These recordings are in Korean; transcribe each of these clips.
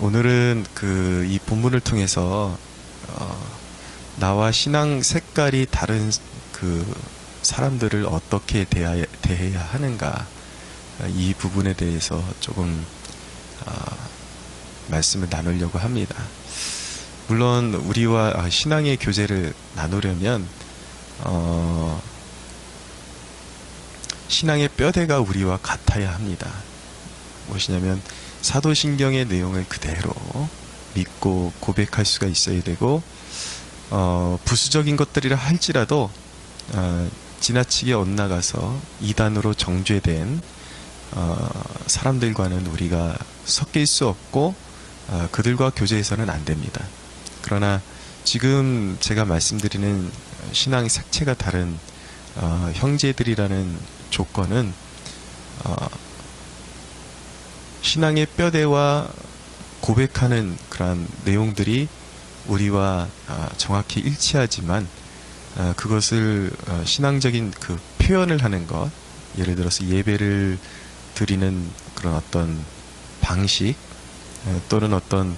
오늘은 이 본문을 통해서 나와 신앙 색깔이 다른 사람들을 어떻게 대해야 하는가, 이 부분에 대해서 조금 말씀을 나누려고 합니다. 물론 우리와 신앙의 교제를 나누려면 신앙의 뼈대가 우리와 같아야 합니다. 무엇이냐면 사도신경의 내용을 그대로 믿고 고백할 수가 있어야 되고, 부수적인 것들이라 할지라도 지나치게 엇나가서 이단으로 정죄된 사람들과는 우리가 섞일 수 없고 그들과 교제해서는 안 됩니다. 그러나 지금 제가 말씀드리는 신앙 색채가 다른 형제들이라는 조건은 신앙의 뼈대와 고백하는 그러한 내용들이 우리와 정확히 일치하지만 그것을 신앙적인 표현을 하는 것, 예를 들어서 예배를 드리는 그런 어떤 방식 또는 어떤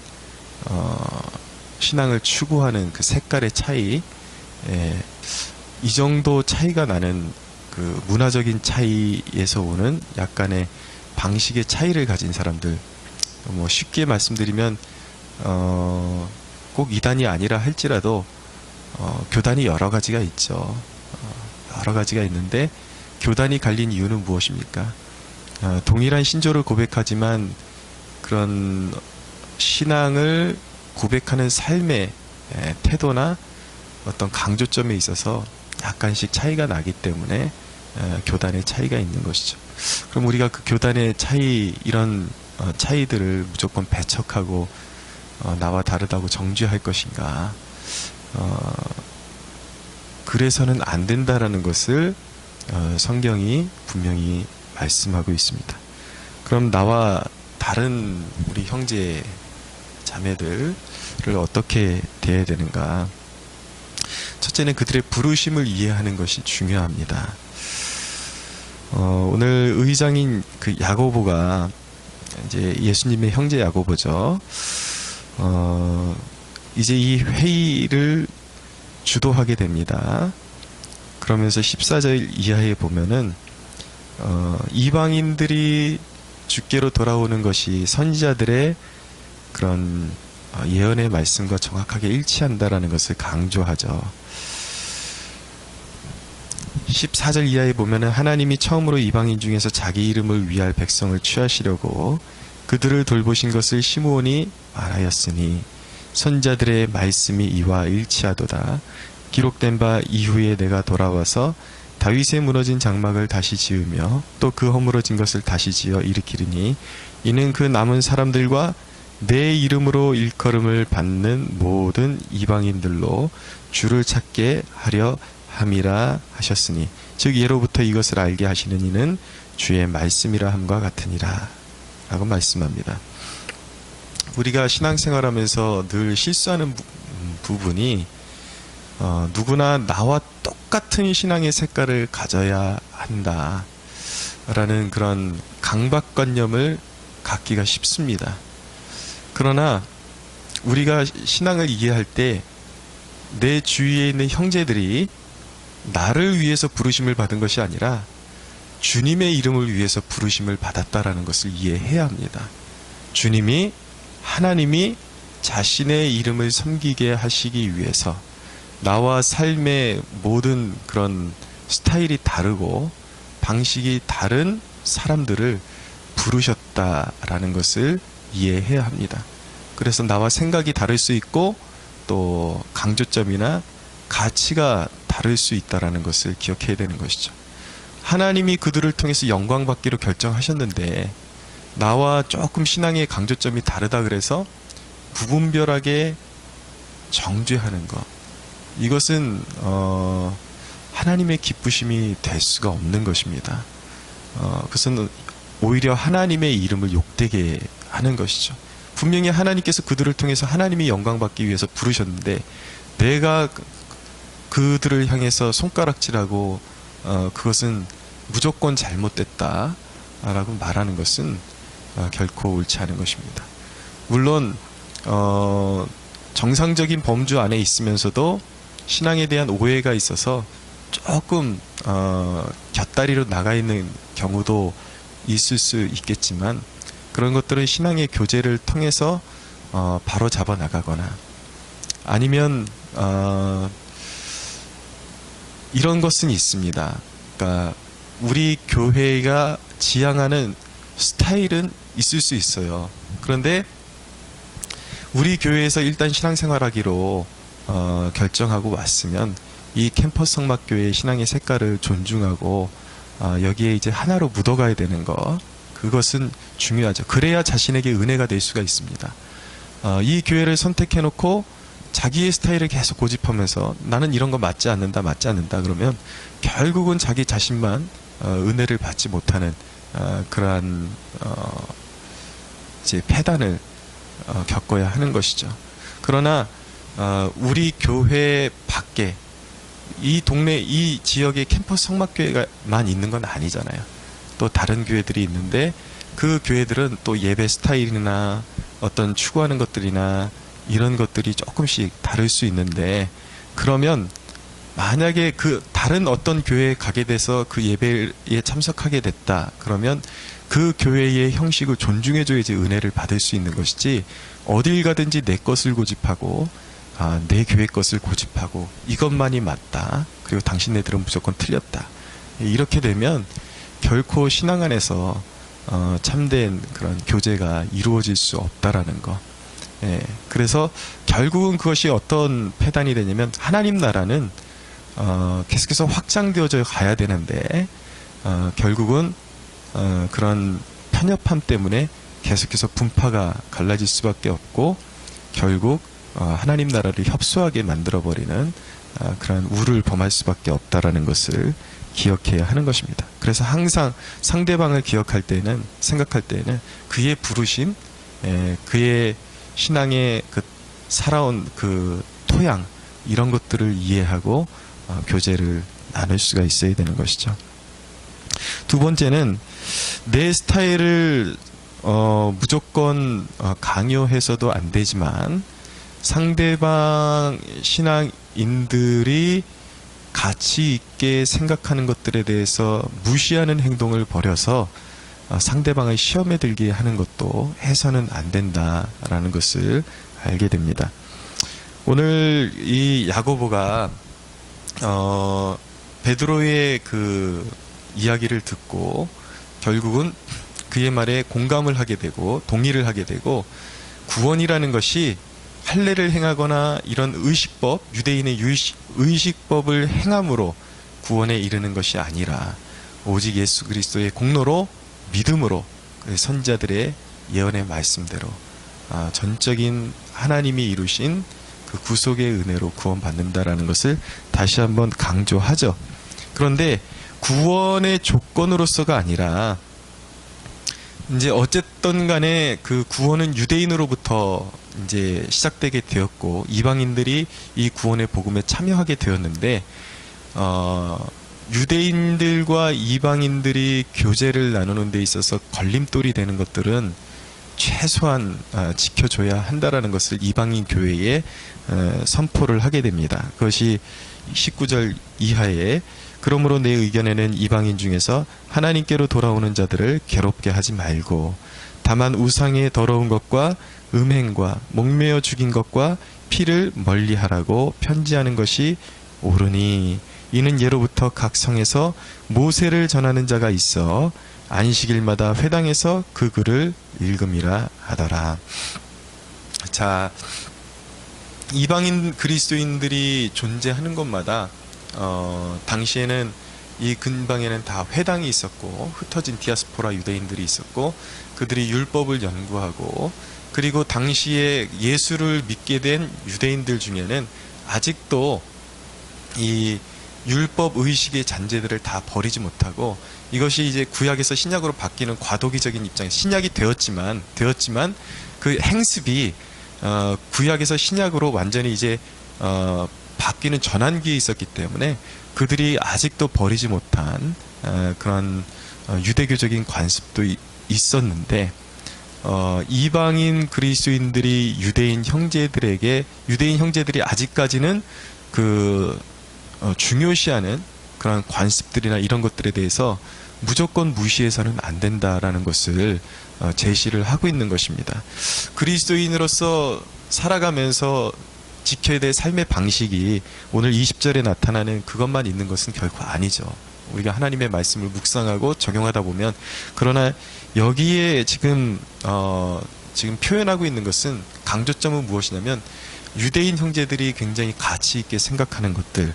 신앙을 추구하는 색깔의 차이, 이 정도 차이가 나는 문화적인 차이에서 오는 약간의 방식의 차이를 가진 사람들, 쉽게 말씀드리면 꼭 이단이 아니라 할지라도 교단이 여러 가지가 있죠. 여러 가지가 있는데 교단이 갈린 이유는 무엇입니까? 동일한 신조를 고백하지만 그런 신앙을 고백하는 삶의 태도나 어떤 강조점에 있어서 약간씩 차이가 나기 때문에 교단의 차이가 있는 것이죠. 그럼 우리가 그 교단의 차이, 이런 차이들을 무조건 배척하고 나와 다르다고 정죄할 것인가? 그래서는 안 된다라는 것을 성경이 분명히 말씀하고 있습니다. 그럼 나와 다른 우리 형제 자매들을 어떻게 대해야 되는가? 첫째는 그들의 부르심을 이해하는 것이 중요합니다. 오늘 의장인 야고보가 이제 예수님의 형제 야고보죠. 이제 이 회의를 주도하게 됩니다. 그러면서 14절 이하에 보면은 이방인들이 주께로 돌아오는 것이 선지자들의 그런 예언의 말씀과 정확하게 일치한다라는 것을 강조하죠. 14절 이하에 보면은 하나님이 처음으로 이방인 중에서 자기 이름을 위할 백성을 취하시려고 그들을 돌보신 것을 시므온이 말하였으니 선지자들의 말씀이 이와 일치하도다. 기록된 바 이후에 내가 돌아와서 다윗의 무너진 장막을 다시 지으며 또 그 허물어진 것을 다시 지어 일으키리니 이는 그 남은 사람들과 내 이름으로 일컬음을 받는 모든 이방인들로 주를 찾게 하려 함이라 하셨으니, 즉 예로부터 이것을 알게 하시는 이는 주의 말씀이라 함과 같으니라 라고 말씀합니다. 우리가 신앙생활하면서 늘 실수하는 부분이 누구나 나와 똑같은 신앙의 색깔을 가져야 한다 라는 그런 강박관념을 갖기가 쉽습니다. 그러나 우리가 신앙을 이해할 때 내 주위에 있는 형제들이 나를 위해서 부르심을 받은 것이 아니라 주님의 이름을 위해서 부르심을 받았다라는 것을 이해해야 합니다. 주님이, 하나님이 자신의 이름을 섬기게 하시기 위해서 나와 삶의 모든 그런 스타일이 다르고 방식이 다른 사람들을 부르셨다라는 것을 이해해야 합니다. 그래서 나와 생각이 다를 수 있고 또 강조점이나 가치가 다를 수 있다라는 것을 기억해야 되는 것이죠. 하나님이 그들을 통해서 영광 받기로 결정하셨는데 나와 조금 신앙의 강조점이 다르다 그래서 구분별하게 정죄하는 것, 이것은 하나님의 기쁘심이 될 수가 없는 것입니다. 그것은 오히려 하나님의 이름을 욕되게 하는 것이죠. 분명히 하나님께서 그들을 통해서 하나님이 영광 받기 위해서 부르셨는데 내가 그들을 향해서 손가락질하고 그것은 무조건 잘못됐다 라고 말하는 것은 결코 옳지 않은 것입니다. 물론 정상적인 범주 안에 있으면서도 신앙에 대한 오해가 있어서 조금 곁다리로 나가 있는 경우도 있을 수 있겠지만, 그런 것들은 신앙의 교제를 통해서 바로 잡아 나가거나, 아니면 이런 것은 있습니다. 그러니까 우리 교회가 지향하는 스타일은 있을 수 있어요. 그런데 우리 교회에서 일단 신앙생활하기로 결정하고 왔으면 이 캠퍼스 성막교회의 신앙의 색깔을 존중하고 여기에 이제 하나로 묻어가야 되는 것, 그것은 중요하죠. 그래야 자신에게 은혜가 될 수가 있습니다. 이 교회를 선택해놓고 자기의 스타일을 계속 고집하면서 나는 이런 거 맞지 않는다 그러면 결국은 자기 자신만 은혜를 받지 못하는 그러한 이제 폐단을 겪어야 하는 것이죠. 그러나 우리 교회 밖에 이 동네, 이 지역에 캠퍼스 성막교회가만 있는 건 아니잖아요. 또 다른 교회들이 있는데 그 교회들은 또 예배 스타일이나 어떤 추구하는 것들이나 이런 것들이 조금씩 다를 수 있는데, 그러면 만약에 그 다른 어떤 교회에 가게 돼서 그 예배에 참석하게 됐다 그러면 그 교회의 형식을 존중해줘야지 은혜를 받을 수 있는 것이지, 어딜 가든지 내 것을 고집하고 내 교회 것을 고집하고 이것만이 맞다, 그리고 당신네들은 무조건 틀렸다, 이렇게 되면 결코 신앙 안에서 참된 그런 교제가 이루어질 수 없다라는 거. 그래서 결국은 그것이 어떤 폐단이 되냐면, 하나님 나라는 계속해서 확장되어져 가야 되는데 결국은 그런 편협함 때문에 계속해서 분파가 갈라질 수밖에 없고, 결국 하나님 나라를 협소하게 만들어버리는 그런 우를 범할 수밖에 없다라는 것을 기억해야 하는 것입니다. 그래서 항상 상대방을 기억할 때는, 생각할 때는 그의 부르심, 그의 신앙의 그 살아온 그 토양, 이런 것들을 이해하고 교제를 나눌 수가 있어야 되는 것이죠. 두 번째는 내 스타일을 무조건 강요해서도 안 되지만, 상대방 신앙인들이 가치 있게 생각하는 것들에 대해서 무시하는 행동을 벌여서 상대방을 시험에 들게 하는 것도 해서는 안 된다라는 것을 알게 됩니다. 오늘 이 야고보가 베드로의 그 이야기를 듣고 결국은 그의 말에 공감을 하게 되고 동의를 하게 되고, 구원이라는 것이 할례를 행하거나 이런 의식법, 유대인의 의식법을 행함으로 구원에 이르는 것이 아니라 오직 예수 그리스도의 공로로, 믿음으로, 선자들의 예언의 말씀대로 전적인 하나님이 이루신 그 구속의 은혜로 구원받는다라는 것을 다시 한번 강조하죠. 그런데 구원의 조건으로서가 아니라, 이제 어쨌든 간에 그 구원은 유대인으로부터 이제 시작되게 되었고, 이방인들이 이 구원의 복음에 참여하게 되었는데, 유대인들과 이방인들이 교제를 나누는 데 있어서 걸림돌이 되는 것들은 최소한 지켜줘야 한다라는 것을 이방인 교회에 선포를 하게 됩니다. 그것이 19절 이하에, 그러므로 내 의견에는 이방인 중에서 하나님께로 돌아오는 자들을 괴롭게 하지 말고, 다만 우상의 더러운 것과 음행과 목매어 죽인 것과 피를 멀리하라고 편지하는 것이 옳으니, 이는 예로부터 각 성에서 모세를 전하는 자가 있어 안식일마다 회당에서 그 글을 읽음이라 하더라. 자, 이방인 그리스도인들이 존재하는 곳마다 당시에는 이 근방에는 다 회당이 있었고, 흩어진 디아스포라 유대인들이 있었고, 그들이 율법을 연구하고, 그리고 당시에 예수를 믿게 된 유대인들 중에는 아직도 이 율법 의식의 잔재들을 다 버리지 못하고, 이것이 이제 구약에서 신약으로 바뀌는 과도기적인 입장, 신약이 되었지만 그 행습이 구약에서 신약으로 완전히 이제 바뀌는 전환기에 있었기 때문에 그들이 아직도 버리지 못한 그런 유대교적인 관습도 있었는데, 이방인 그리스도인들이 유대인 형제들이 아직까지는 중요시하는 그런 관습들이나 이런 것들에 대해서 무조건 무시해서는 안 된다라는 것을 제시를 하고 있는 것입니다. 그리스도인으로서 살아가면서 지켜야 될 삶의 방식이 오늘 20절에 나타나는 그것만 있는 것은 결코 아니죠. 우리가 하나님의 말씀을 묵상하고 적용하다 보면, 그러나 여기에 지금 표현하고 있는 것은, 강조점은 무엇이냐면 유대인 형제들이 굉장히 가치 있게 생각하는 것들,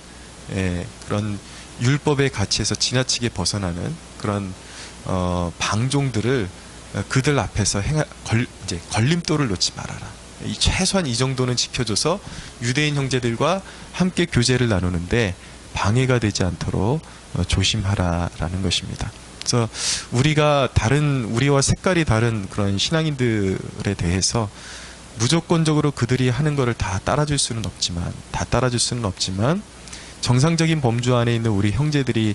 그런 율법의 가치에서 지나치게 벗어나는 그런 방종들을 그들 앞에서 이제 걸림돌을 놓지 말아라. 최소한 이 정도는 지켜줘서 유대인 형제들과 함께 교제를 나누는데 방해가 되지 않도록 조심하라라는 것입니다. 그래서 우리와 색깔이 다른 그런 신앙인들에 대해서 무조건적으로 그들이 하는 것을 다 따라줄 수는 없지만 정상적인 범주 안에 있는 우리 형제들이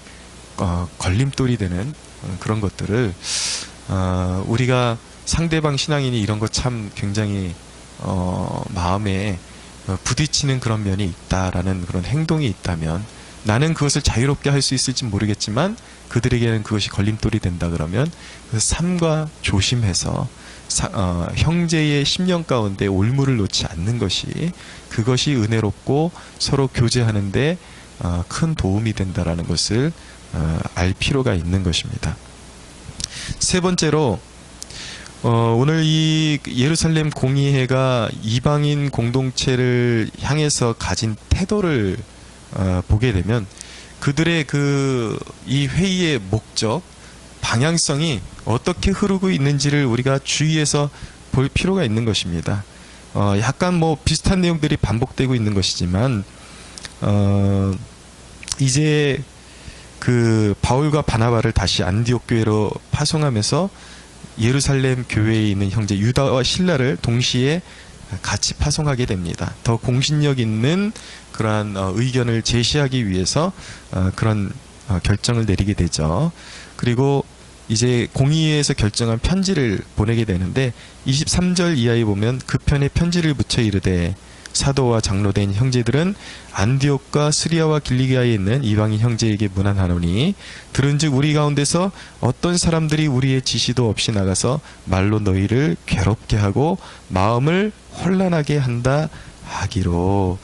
걸림돌이 되는 그런 것들을 우리가 상대방 신앙인이 이런 거 참 굉장히 마음에 부딪히는 그런 면이 있다라는 그런 행동이 있다면, 나는 그것을 자유롭게 할 수 있을지 모르겠지만 그들에게는 그것이 걸림돌이 된다 그러면 그 삼가 조심해서 형제의 심령 가운데 올무를 놓지 않는 그것이 은혜롭고 서로 교제하는데 큰 도움이 된다라는 것을 알 필요가 있는 것입니다. 세 번째로, 오늘 이 예루살렘 공의회가 이방인 공동체를 향해서 가진 태도를 보게 되면 그들의 이 회의의 목적, 방향성이 어떻게 흐르고 있는지를 우리가 주의해서 볼 필요가 있는 것입니다. 약간 비슷한 내용들이 반복되고 있는 것이지만, 이제 바울과 바나바를 다시 안디옥 교회로 파송하면서 예루살렘 교회에 있는 형제 유다와 실라를 동시에 같이 파송하게 됩니다. 더 공신력 있는 그러한 의견을 제시하기 위해서 그런 결정을 내리게 되죠. 그리고 이제 공의회에서 결정한 편지를 보내게 되는데 23절 이하에 보면 그 편에 편지를 붙여 이르되 사도와 장로된 형제들은 안디옥과 스리아와 길리기아에 있는 이방인 형제에게 문안하노니 들은즉 우리 가운데서 어떤 사람들이 우리의 지시도 없이 나가서 말로 너희를 괴롭게 하고 마음을 혼란하게 한다 하기로.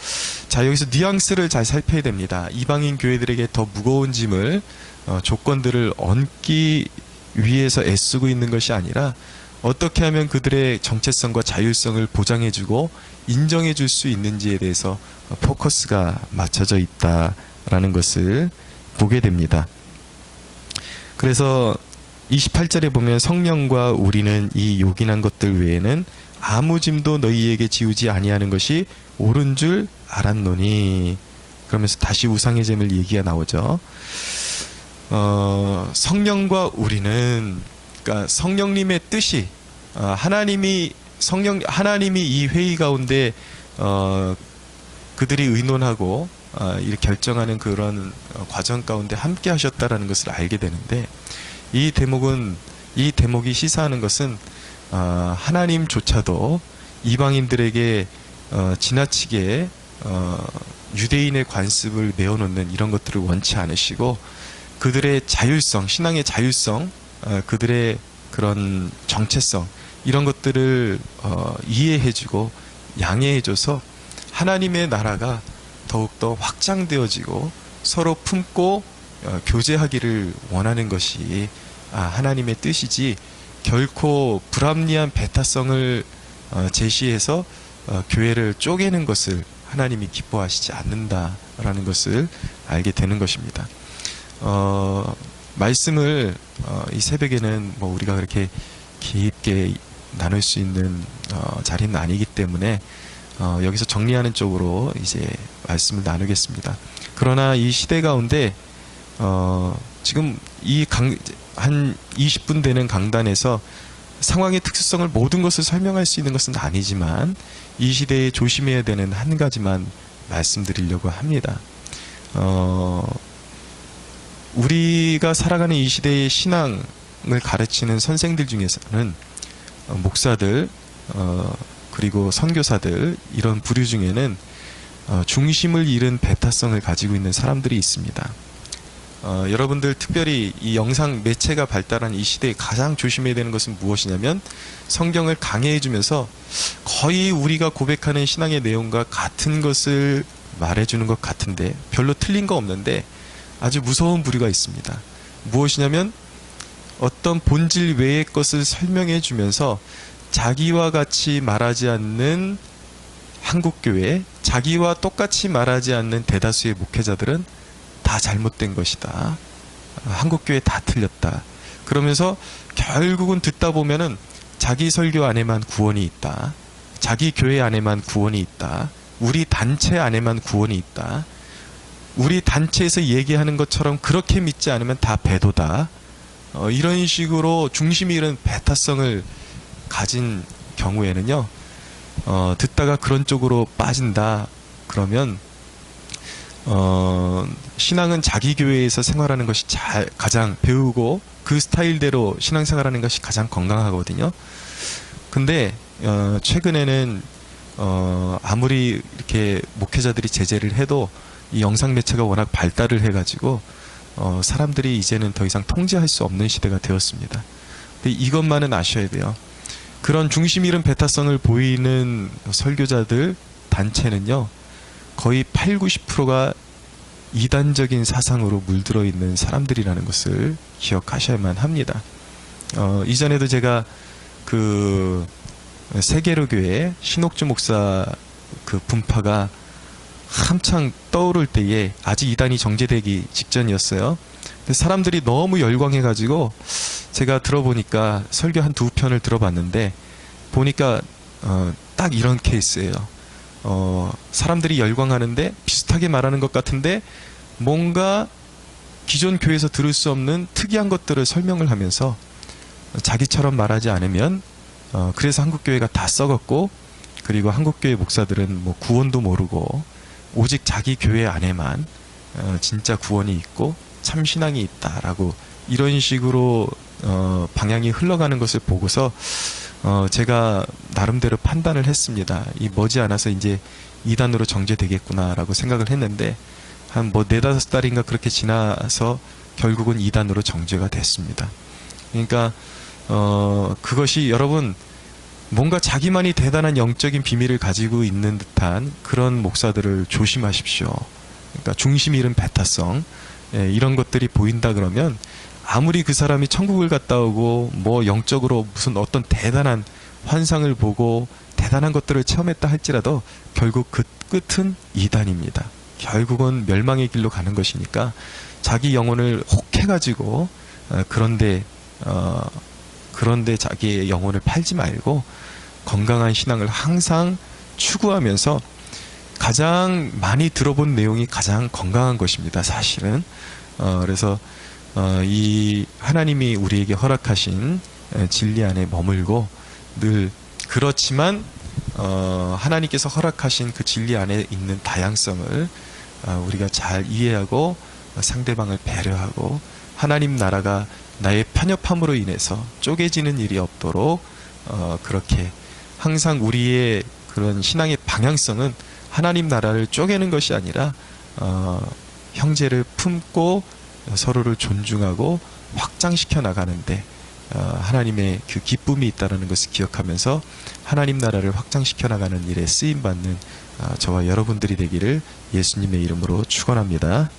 자, 여기서 뉘앙스를 잘 살펴야 됩니다. 이방인 교회들에게 더 무거운 짐을 조건들을 얹기 위해서 애쓰고 있는 것이 아니라 어떻게 하면 그들의 정체성과 자율성을 보장해주고 인정해줄 수 있는지에 대해서 포커스가 맞춰져 있다라는 것을 보게 됩니다. 그래서 28절에 보면 성령과 우리는 이 요긴한 것들 외에는 아무 짐도 너희에게 지우지 아니하는 것이 옳은 줄 알았노니. 그러면서 다시 우상의 잼을 얘기가 나오죠. 성령과 우리는, 그러니까 성령님의 뜻이, 하나님이 이 회의 가운데 그들이 의논하고 이렇게 결정하는 그런 과정 가운데 함께 하셨다라는 것을 알게 되는데, 이 대목이 시사하는 것은 하나님조차도 이방인들에게 지나치게 유대인의 관습을 메어놓는 이런 것들을 원치 않으시고, 그들의 자율성, 신앙의 자율성, 그들의 그런 정체성, 이런 것들을 이해해주고 양해해줘서 하나님의 나라가 더욱더 확장되어지고 서로 품고 교제하기를 원하는 것이 하나님의 뜻이지, 결코 불합리한 배타성을 제시해서 교회를 쪼개는 것을 하나님이 기뻐하시지 않는다라는 것을 알게 되는 것입니다. 말씀을 이 새벽에는 우리가 그렇게 깊게 나눌 수 있는 자리는 아니기 때문에 여기서 정리하는 쪽으로 이제 말씀을 나누겠습니다. 그러나 이 시대 가운데 지금 한 20분 되는 강단에서 상황의 특수성을 모든 것을 설명할 수 있는 것은 아니지만 이 시대에 조심해야 되는 한 가지만 말씀드리려고 합니다. 우리가 살아가는 이 시대의 신앙을 가르치는 선생들 중에서는 목사들 그리고 선교사들 이런 부류 중에는 중심을 잃은 배타성을 가지고 있는 사람들이 있습니다. 여러분들 특별히 이 영상 매체가 발달한 이 시대에 가장 조심해야 되는 것은 무엇이냐면 성경을 강해해 주면서 거의 우리가 고백하는 신앙의 내용과 같은 것을 말해주는 것 같은데 별로 틀린 거 없는데 아주 무서운 부류가 있습니다. 무엇이냐면 어떤 본질 외의 것을 설명해 주면서 자기와 같이 말하지 않는 한국교회, 자기와 똑같이 말하지 않는 대다수의 목회자들은 다 잘못된 것이다. 한국교회 다 틀렸다. 그러면서 결국은 듣다 보면은 자기 설교 안에만 구원이 있다. 자기 교회 안에만 구원이 있다. 우리 단체 안에만 구원이 있다. 우리 단체에서 얘기하는 것처럼 그렇게 믿지 않으면 다 배도다. 이런 식으로 중심이 잃은 배타성을 가진 경우에는요, 듣다가 그런 쪽으로 빠진다. 그러면 신앙은 자기 교회에서 생활하는 것이 가장 배우고 그 스타일대로 신앙생활하는 것이 가장 건강하거든요. 근데 최근에는 아무리 이렇게 목회자들이 제재를 해도 이 영상 매체가 워낙 발달을 해가지고 사람들이 이제는 더 이상 통제할 수 없는 시대가 되었습니다. 근데 이것만은 아셔야 돼요. 그런 중심 잃은 배타성을 보이는 설교자들 단체는요, 거의 80~90%가 이단적인 사상으로 물들어 있는 사람들이라는 것을 기억하셔야만 합니다. 이전에도 제가 그 세계로교회 신옥주 목사 그 분파가 한창 떠오를 때에 아직 이단이 정제되기 직전이었어요. 근데 사람들이 너무 열광해가지고 제가 들어보니까 설교 한 2편을 들어봤는데 보니까 딱 이런 케이스예요. 사람들이 열광하는데 비슷하게 말하는 것 같은데 뭔가 기존 교회에서 들을 수 없는 특이한 것들을 설명을 하면서 자기처럼 말하지 않으면 그래서 한국교회가 다 썩었고, 그리고 한국교회 목사들은 뭐 구원도 모르고 오직 자기 교회 안에만 진짜 구원이 있고 참신앙이 있다라고 이런 식으로 방향이 흘러가는 것을 보고서 제가 나름대로 판단을 했습니다. 이 머지않아서 이제 이단으로 정제되겠구나라고 생각을 했는데 한 뭐 4~5달인가 그렇게 지나서 결국은 이단으로 정제가 됐습니다. 그러니까 그것이 여러분 뭔가 자기만이 대단한 영적인 비밀을 가지고 있는 듯한 그런 목사들을 조심하십시오. 그러니까 중심 잃은 배타성, 이런 것들이 보인다 그러면 아무리 그 사람이 천국을 갔다 오고 뭐 영적으로 무슨 어떤 대단한 환상을 보고 대단한 것들을 체험했다 할지라도 결국 그 끝은 이단입니다. 결국은 멸망의 길로 가는 것이니까 자기 영혼을 혹해가지고 그런데 자기의 영혼을 팔지 말고 건강한 신앙을 항상 추구하면서 가장 많이 들어본 내용이 가장 건강한 것입니다. 사실은. 그래서 이 하나님이 우리에게 허락하신 진리 안에 머물고 늘 그렇지만 하나님께서 허락하신 그 진리 안에 있는 다양성을 우리가 잘 이해하고 상대방을 배려하고 하나님 나라가 나의 편협함으로 인해서 쪼개지는 일이 없도록 그렇게 항상 우리의 그런 신앙의 방향성은 하나님 나라를 쪼개는 것이 아니라 형제를 품고 서로를 존중하고 확장시켜 나가는데 하나님의 그 기쁨이 있다는 것을 기억하면서 하나님 나라를 확장시켜 나가는 일에 쓰임받는 저와 여러분들이 되기를 예수님의 이름으로 축원합니다.